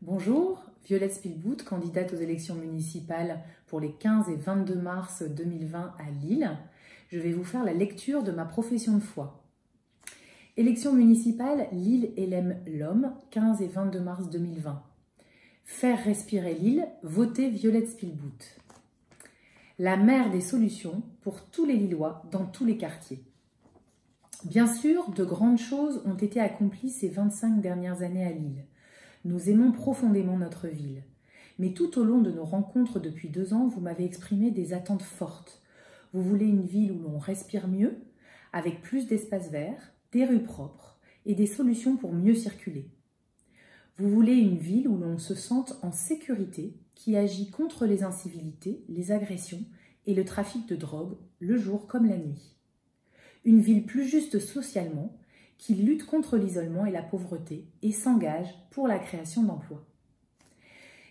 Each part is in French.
Bonjour, Violette Spielbout, candidate aux élections municipales pour les 15 et 22 mars 2020 à Lille. Je vais vous faire la lecture de ma profession de foi. Élections municipales, Lille élève l'homme, 15 et 22 mars 2020. Faire respirer Lille, votez Violette Spielbout. La mère des solutions pour tous les Lillois dans tous les quartiers. Bien sûr, de grandes choses ont été accomplies ces 25 dernières années à Lille. Nous aimons profondément notre ville. Mais tout au long de nos rencontres depuis 2 ans, vous m'avez exprimé des attentes fortes. Vous voulez une ville où l'on respire mieux, avec plus d'espaces verts, des rues propres et des solutions pour mieux circuler. Vous voulez une ville où l'on se sente en sécurité, qui agit contre les incivilités, les agressions et le trafic de drogue, le jour comme la nuit. Une ville plus juste socialement, qui lutte contre l'isolement et la pauvreté et s'engage pour la création d'emplois.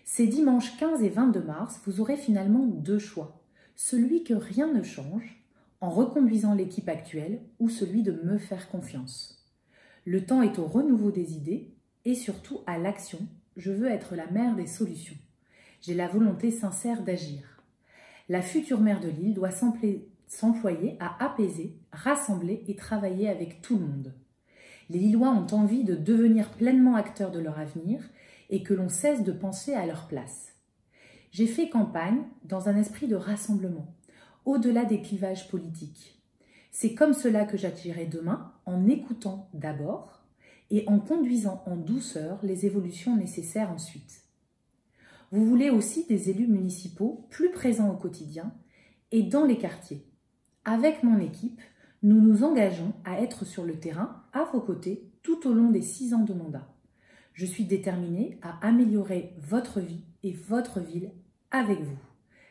Ces dimanches 15 et 22 mars, vous aurez finalement 2 choix. Celui que rien ne change, en reconduisant l'équipe actuelle, ou celui de me faire confiance. Le temps est au renouveau des idées et surtout à l'action. Je veux être la mère des solutions. J'ai la volonté sincère d'agir. La future maire de Lille doit s'employer à apaiser, rassembler et travailler avec tout le monde. Les Lillois ont envie de devenir pleinement acteurs de leur avenir et que l'on cesse de penser à leur place. J'ai fait campagne dans un esprit de rassemblement, au-delà des clivages politiques. C'est comme cela que j'agirai demain, en écoutant d'abord et en conduisant en douceur les évolutions nécessaires ensuite. Vous voulez aussi des élus municipaux plus présents au quotidien et dans les quartiers. Avec mon équipe, nous nous engageons à être sur le terrain, à vos côtés, tout au long des 6 ans de mandat. Je suis déterminée à améliorer votre vie et votre ville avec vous.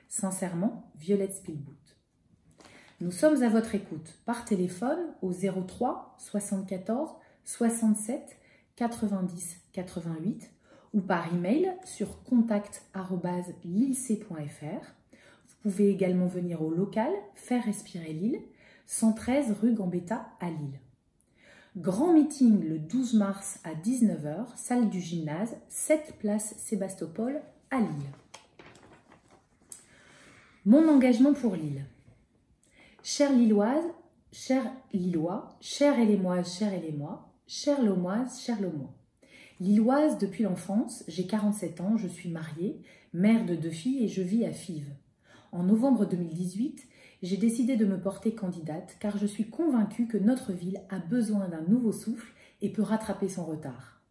Sincèrement, Violette Spielbout. Nous sommes à votre écoute par téléphone au 03 74 67 90 88 ou par email sur contact@lilc.fr. Vous pouvez également venir au local Faire respirer Lille, 113 rue Gambetta à Lille. Grand meeting le 12 mars à 19 h, salle du gymnase, 7 place Sébastopol à Lille. Mon engagement pour Lille. Chère Lilloise, chers Lillois, chère Élémoise, chère Élémois, chère Lomoise, chère Lomois. Lilloise depuis l'enfance, j'ai 47 ans, je suis mariée, mère de 2 filles et je vis à Fives. En novembre 2018, j'ai décidé de me porter candidate car je suis convaincue que notre ville a besoin d'un nouveau souffle et peut rattraper son retard.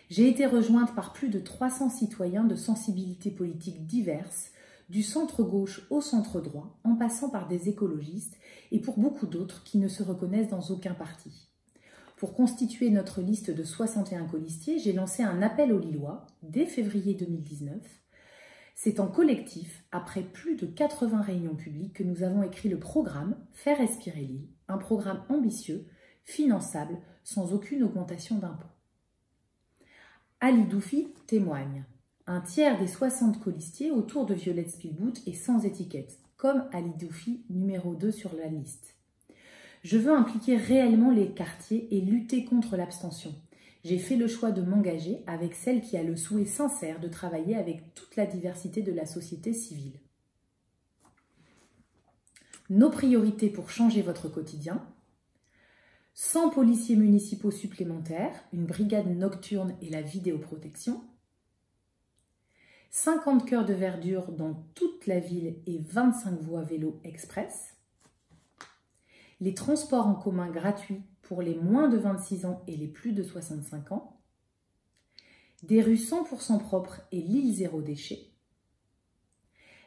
J'ai été rejointe par plus de 300 citoyens de sensibilités politiques diverses, du centre-gauche au centre-droit, en passant par des écologistes et pour beaucoup d'autres qui ne se reconnaissent dans aucun parti. Pour constituer notre liste de 61 colistiers, j'ai lancé un appel aux Lillois dès février 2019. C'est en collectif, après plus de 80 réunions publiques, que nous avons écrit le programme Faire respirer Lille, un programme ambitieux, finançable, sans aucune augmentation d'impôts. Ali Doufi témoigne. Un tiers des 60 colistiers autour de Violette Spielbout est sans étiquette, comme Ali Doufi, numéro 2 sur la liste. Je veux impliquer réellement les quartiers et lutter contre l'abstention. J'ai fait le choix de m'engager avec celle qui a le souhait sincère de travailler avec toute la diversité de la société civile. Nos priorités pour changer votre quotidien. 100 policiers municipaux supplémentaires, une brigade nocturne et la vidéoprotection. 50 cœurs de verdure dans toute la ville et 25 voies vélo express. Les transports en commun gratuits pour les moins de 26 ans et les plus de 65 ans, des rues 100% propres et l'île zéro déchet,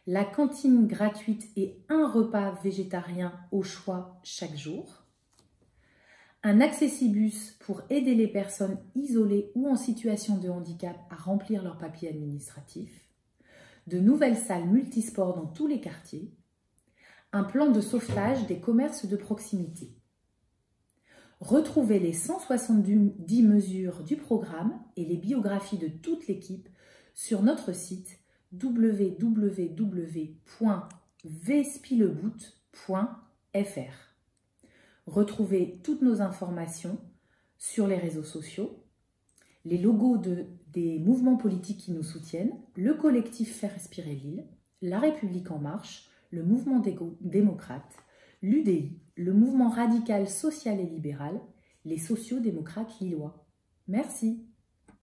la cantine gratuite et un repas végétarien au choix chaque jour, un accessibus pour aider les personnes isolées ou en situation de handicap à remplir leurs papiers administratifs, de nouvelles salles multisports dans tous les quartiers, un plan de sauvetage des commerces de proximité. Retrouvez les 170 mesures du programme et les biographies de toute l'équipe sur notre site www.vspilebout.fr. Retrouvez toutes nos informations sur les réseaux sociaux les logos des mouvements politiques qui nous soutiennent, le collectif Faire respirer Lille, La République en marche, le mouvement démocrate, l'UDI, le mouvement radical social et libéral, les sociaux-démocrates lillois. Merci.